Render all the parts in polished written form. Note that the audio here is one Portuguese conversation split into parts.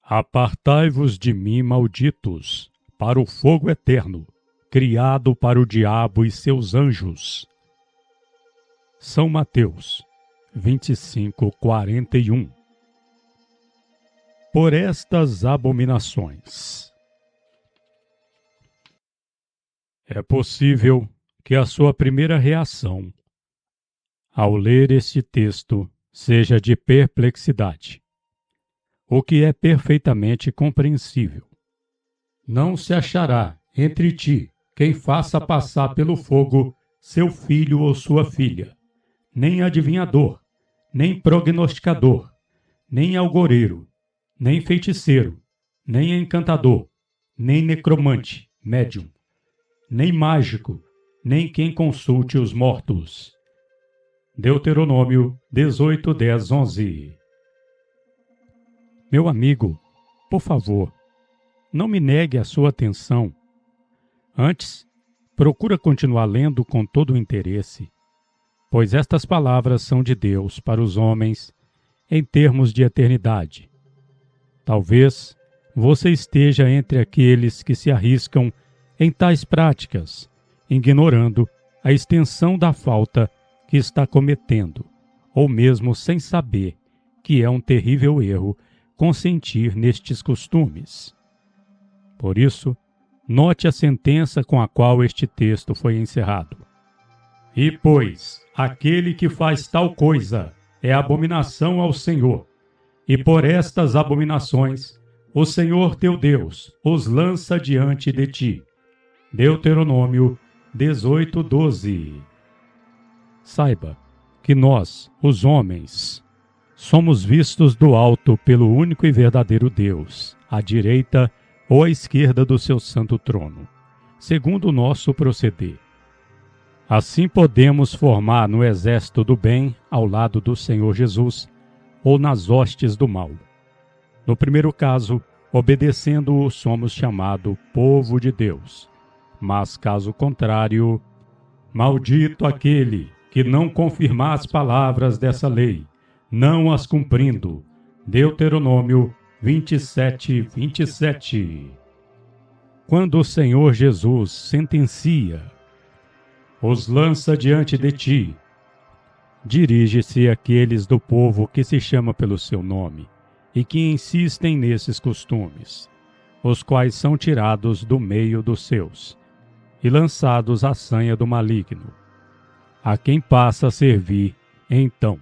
Apartai-vos de mim, malditos, para o fogo eterno, criado para o diabo e seus anjos. São Mateus 25:41. Por estas abominações. É possível que a sua primeira reação ao ler este texto seja de perplexidade, o que é perfeitamente compreensível. Não se achará entre ti quem faça passar pelo fogo seu filho ou sua filha, nem adivinhador, nem prognosticador, nem algoreiro, nem feiticeiro, nem encantador, nem necromante, médium, nem mágico, nem quem consulte os mortos. Deuteronômio 18:10-11. Meu amigo, por favor, não me negue a sua atenção. Antes, procura continuar lendo com todo o interesse, pois estas palavras são de Deus para os homens em termos de eternidade. Talvez você esteja entre aqueles que se arriscam em tais práticas, ignorando a extensão da falta que está cometendo, ou mesmo sem saber que é um terrível erro consentir nestes costumes. Por isso, note a sentença com a qual este texto foi encerrado. E, pois, aquele que faz tal coisa é abominação ao Senhor, e por estas abominações o Senhor teu Deus os lança diante de ti. Deuteronômio 18:12. Saiba que nós, os homens, somos vistos do alto pelo único e verdadeiro Deus, à direita ou à esquerda do seu santo trono, segundo o nosso proceder. Assim podemos formar no exército do bem ao lado do Senhor Jesus, ou nas hostes do mal. No primeiro caso, obedecendo-o, somos chamados povo de Deus. Mas, caso contrário, maldito aquele que não confirmar as palavras dessa lei, não as cumprindo. Deuteronômio 27:27. Quando o Senhor Jesus sentencia, os lança diante de ti, dirige-se àqueles do povo que se chama pelo seu nome e que insistem nesses costumes, os quais são tirados do meio dos seus e lançados à sanha do maligno, a quem passa a servir então.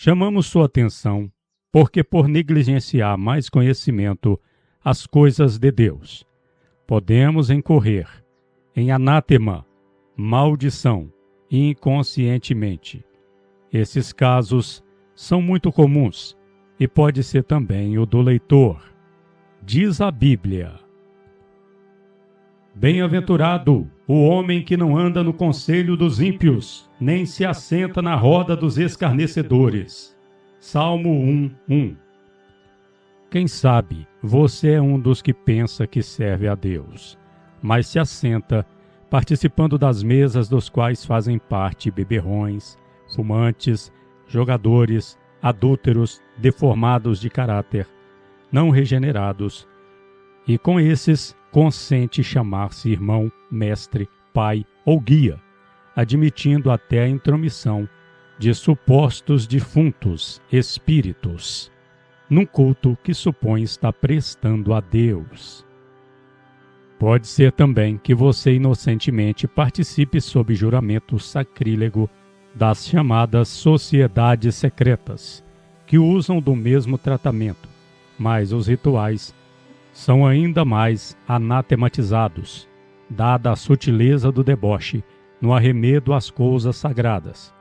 Chamamos sua atenção porque, por negligenciar mais conhecimento as coisas de Deus, podemos incorrer em anátema, maldição, inconscientemente. Esses casos são muito comuns e pode ser também o do leitor. Diz a Bíblia: Bem-aventurado o homem que não anda no conselho dos ímpios, nem se assenta na roda dos escarnecedores. Salmo 1:1. Quem sabe você é um dos que pensa que serve a Deus, mas se assenta participando das mesas dos quais fazem parte beberrões, fumantes, jogadores, adúlteros, deformados de caráter, não regenerados, e com esses consente chamar-se irmão, mestre, pai ou guia, admitindo até a intromissão de supostos defuntos espíritos, num culto que supõe estar prestando a Deus. Pode ser também que você inocentemente participe sob juramento sacrílego das chamadas sociedades secretas, que usam do mesmo tratamento, mas os rituais são ainda mais anatematizados, dada a sutileza do deboche no arremedo às coisas sagradas,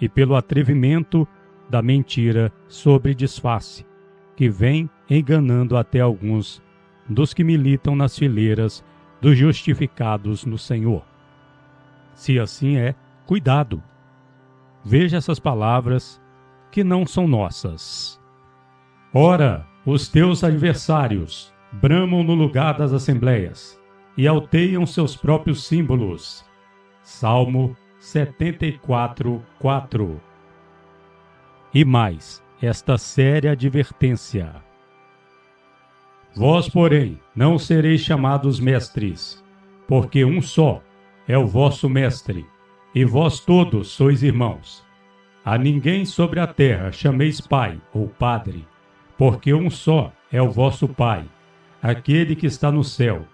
e pelo atrevimento da mentira sobre disfarce, que vem enganando até alguns dos que militam nas fileiras dos justificados no Senhor. Se assim é, cuidado! Veja essas palavras que não são nossas. Ora, os teus adversários bramam no lugar das assembleias e alteiam seus próprios símbolos. Salmo 74:4. E mais, esta séria advertência: Vós, porém, não sereis chamados mestres, porque um só é o vosso mestre, e vós todos sois irmãos. A ninguém sobre a terra chameis pai ou padre, porque um só é o vosso Pai, aquele que está no céu.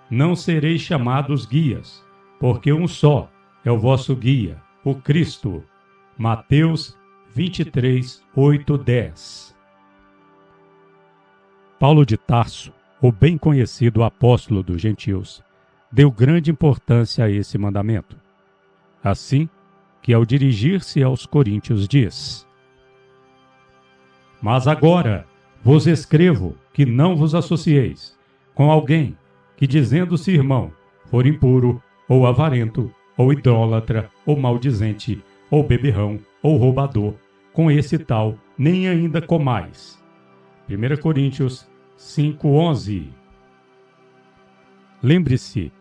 Não sereis chamados guias, porque um só é o vosso guia, o Cristo. Mateus 23, 8, 10. Paulo de Tarso, o bem conhecido apóstolo dos gentios, deu grande importância a esse mandamento. Assim que, ao dirigir-se aos coríntios, diz: Mas agora vos escrevo que não vos associeis com alguém que, dizendo-se irmão, for impuro, ou avarento, ou idólatra, ou maldizente, ou beberrão, ou roubador, com esse tal nem ainda comais. 1 Coríntios 5:11. Lembre-se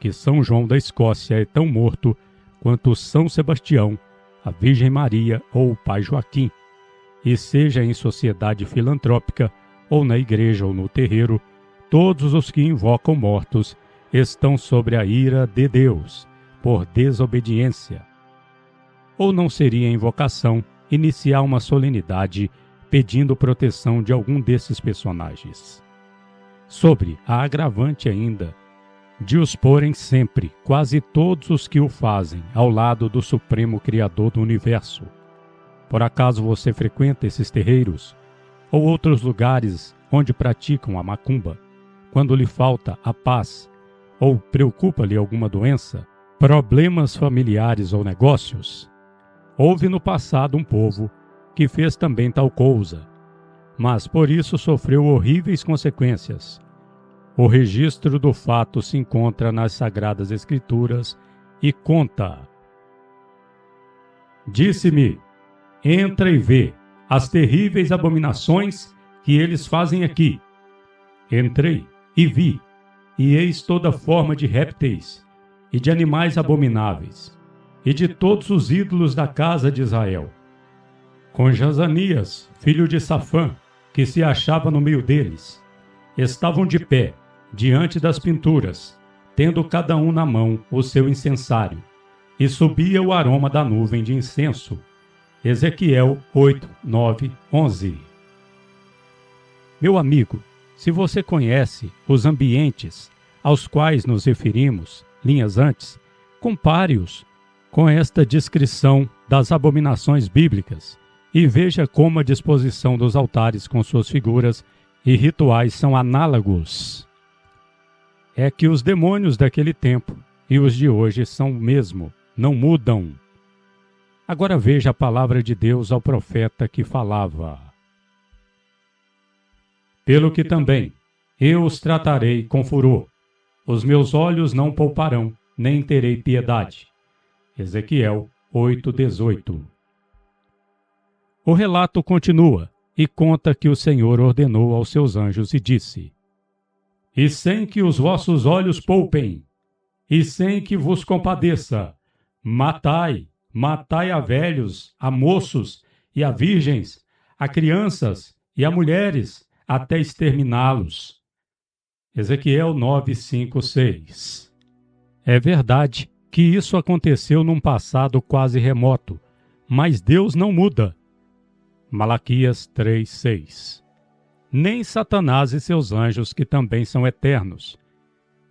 que São João da Escócia é tão morto quanto São Sebastião, a Virgem Maria ou o Pai Joaquim, e seja em sociedade filantrópica, ou na igreja ou no terreiro, todos os que invocam mortos estão sobre a ira de Deus, por desobediência. Ou não seria invocação iniciar uma solenidade pedindo proteção de algum desses personagens? Sobre a agravante ainda de os porem sempre, quase todos os que o fazem, ao lado do Supremo Criador do Universo. Por acaso você frequenta esses terreiros ou outros lugares onde praticam a macumba, quando lhe falta a paz ou preocupa-lhe alguma doença, problemas familiares ou negócios? Houve no passado um povo que fez também tal coisa, mas por isso sofreu horríveis consequências. O registro do fato se encontra nas Sagradas Escrituras e conta: Disse-me, entra e vê as terríveis abominações que eles fazem aqui. Entrei e vi, e eis toda forma de répteis e de animais abomináveis, e de todos os ídolos da casa de Israel. Com Jazanias, filho de Safã, que se achava no meio deles, estavam de pé, diante das pinturas, tendo cada um na mão o seu incensário, e subia o aroma da nuvem de incenso. Ezequiel 8, 9, 11. Meu amigo, se você conhece os ambientes aos quais nos referimos, linhas antes, compare-os com esta descrição das abominações bíblicas e veja como a disposição dos altares com suas figuras e rituais são análogos. É que os demônios daquele tempo e os de hoje são o mesmo, não mudam. Agora veja a palavra de Deus ao profeta que falava: Pelo que também eu os tratarei com furor, os meus olhos não pouparão, nem terei piedade. Ezequiel 8:18. O relato continua e conta que o Senhor ordenou aos seus anjos e disse: E sem que os vossos olhos poupem, e sem que vos compadeça, matai a velhos, a moços e a virgens, a crianças e a mulheres, até exterminá-los. Ezequiel 9, 5, 6. É verdade que isso aconteceu num passado quase remoto, mas Deus não muda. Malaquias 3, 6. Nem Satanás e seus anjos, que também são eternos.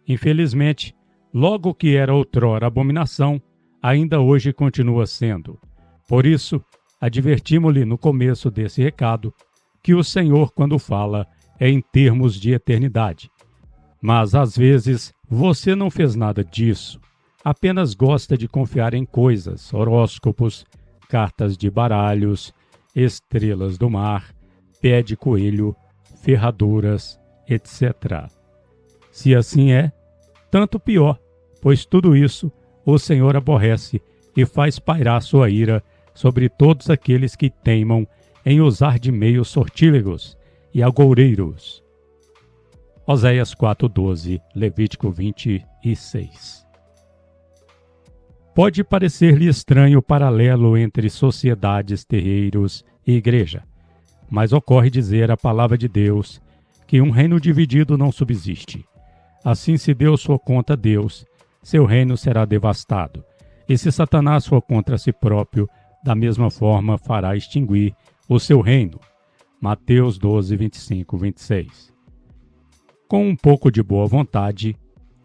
Infelizmente, logo que era outrora abominação, ainda hoje continua sendo. Por isso, advertimos-lhe no começo desse recado que o Senhor, quando fala, é em termos de eternidade. Mas, às vezes, você não fez nada disso. Apenas gosta de confiar em coisas, horóscopos, cartas de baralhos, estrelas do mar, pé de coelho, ferraduras, etc. Se assim é, tanto pior, pois tudo isso o Senhor aborrece e faz pairar sua ira sobre todos aqueles que teimam em usar de meios sortílegos e agoureiros. Oséias 4:12, Levítico 26. Pode parecer-lhe estranho o paralelo entre sociedades, terreiros e igreja, mas ocorre dizer a palavra de Deus que um reino dividido não subsiste. Assim, se Deus for contra Deus, seu reino será devastado. E se Satanás for contra si próprio, da mesma forma fará extinguir o seu reino. Mateus 12, 25, 26. Com um pouco de boa vontade,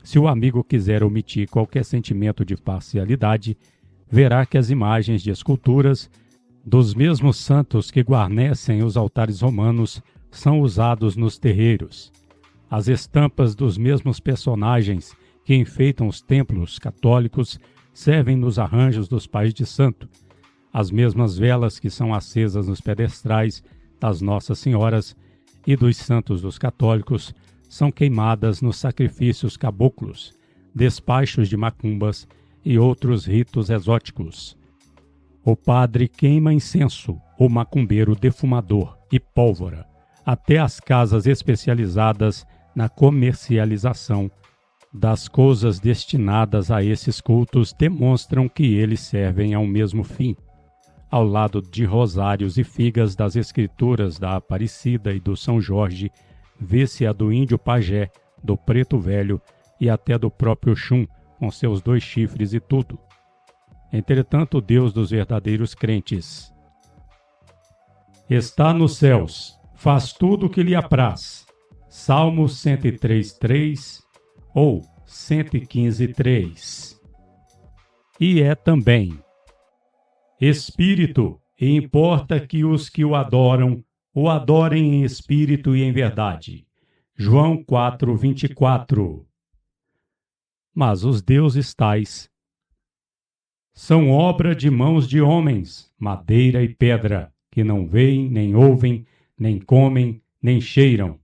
se o amigo quiser omitir qualquer sentimento de parcialidade, verá que as imagens de esculturas dos mesmos santos que guarnecem os altares romanos são usados nos terreiros. As estampas dos mesmos personagens que enfeitam os templos católicos servem nos arranjos dos pais de santo. As mesmas velas que são acesas nos pedestrais das Nossas Senhoras e dos santos dos católicos são queimadas nos sacrifícios caboclos, despachos de macumbas e outros ritos exóticos. O padre queima incenso, o macumbeiro defumador e pólvora. Até as casas especializadas na comercialização das coisas destinadas a esses cultos demonstram que eles servem ao mesmo fim. Ao lado de rosários e figas das escrituras da Aparecida e do São Jorge, vê-se a do índio pajé, do preto velho e até do próprio Xum, com seus 2 chifres e tudo. Entretanto, o Deus dos verdadeiros crentes está nos céus, faz tudo o que lhe apraz. Salmo 103:3 ou 115:3. E é também Espírito, e importa que os que o adoram o adorem em espírito e em verdade. João 4:24. Mas os deuses tais são obra de mãos de homens, madeira e pedra, que não veem, nem ouvem, nem comem, nem cheiram.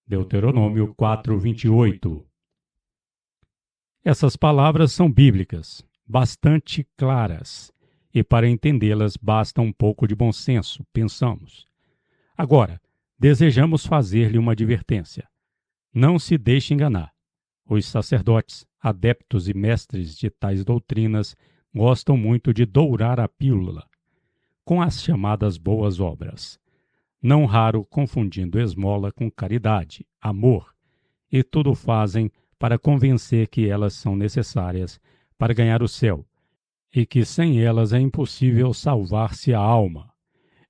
Deuteronômio 4:28. Essas palavras são bíblicas, bastante claras, e para entendê-las basta um pouco de bom senso, pensamos. Agora, desejamos fazer-lhe uma advertência. Não se deixe enganar. Os sacerdotes, adeptos e mestres de tais doutrinas gostam muito de dourar a pílula com as chamadas boas obras, não raro confundindo esmola com caridade, amor, e tudo fazem para convencer que elas são necessárias para ganhar o céu e que sem elas é impossível salvar-se a alma,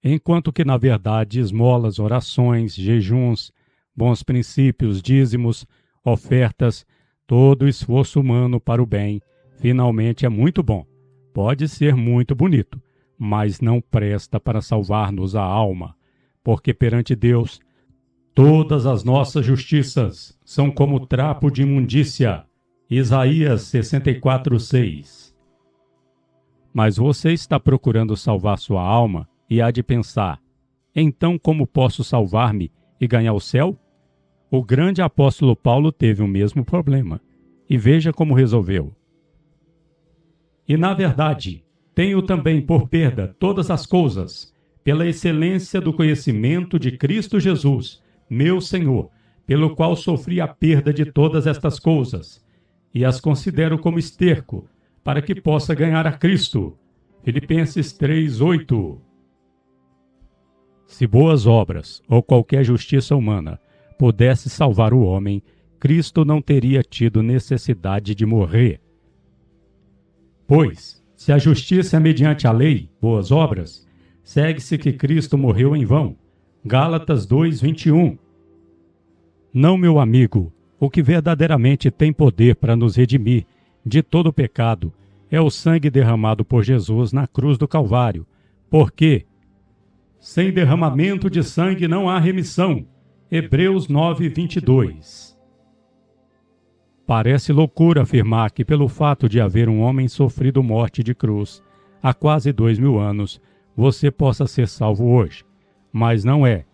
enquanto que, na verdade, esmolas, orações, jejuns, bons princípios, dízimos, ofertas, todo esforço humano para o bem, finalmente é muito bom. Pode ser muito bonito, mas não presta para salvar-nos a alma, porque perante Deus todas as nossas justiças são como trapo de imundícia. Isaías 64:6. Mas você está procurando salvar sua alma e há de pensar: então como posso salvar-me e ganhar o céu? O grande apóstolo Paulo teve o mesmo problema, e veja como resolveu. E na verdade, tenho também por perda todas as coisas, pela excelência do conhecimento de Cristo Jesus, meu Senhor, pelo qual sofri a perda de todas estas coisas, e as considero como esterco, para que possa ganhar a Cristo. Filipenses 3:8. Se boas obras ou qualquer justiça humana pudesse salvar o homem, Cristo não teria tido necessidade de morrer. Pois, se a justiça é mediante a lei, boas obras, segue-se que Cristo morreu em vão. Gálatas 2:21. Não, meu amigo, o que verdadeiramente tem poder para nos redimir de todo o pecado é o sangue derramado por Jesus na cruz do Calvário, porque sem derramamento de sangue não há remissão. Hebreus 9:22. Parece loucura afirmar que pelo fato de haver um homem sofrido morte de cruz há quase 2000 anos, você possa ser salvo hoje. Mas não é.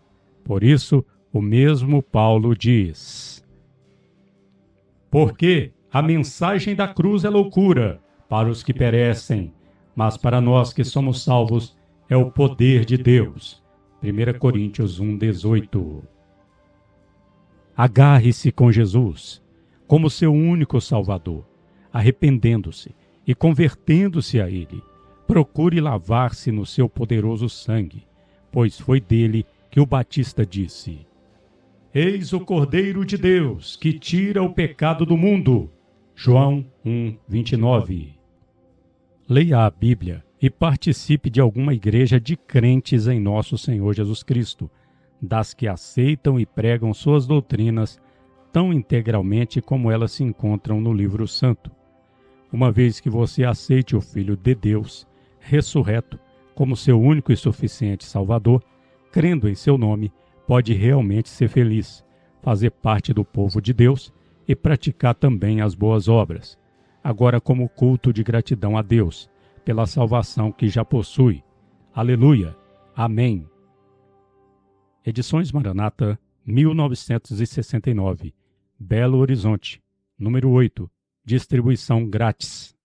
Por isso, o mesmo Paulo diz: porque a mensagem da cruz é loucura para os que perecem, mas para nós que somos salvos é o poder de Deus. 1 Coríntios 1:18. Agarre-se com Jesus como seu único Salvador, arrependendo-se e convertendo-se a Ele. Procure lavar-se no seu poderoso sangue, pois foi dele que o Batista disse: Eis o Cordeiro de Deus, que tira o pecado do mundo. João 1:29. Leia a Bíblia e participe de alguma igreja de crentes em nosso Senhor Jesus Cristo, das que aceitam e pregam suas doutrinas tão integralmente como elas se encontram no livro santo. Uma vez que você aceite o Filho de Deus, ressurreto, como seu único e suficiente Salvador, crendo em seu nome, pode realmente ser feliz, fazer parte do povo de Deus e praticar também as boas obras, agora como culto de gratidão a Deus, pela salvação que já possui. Aleluia! Amém! Edições Maranata, 1969, Belo Horizonte, número 8, distribuição grátis.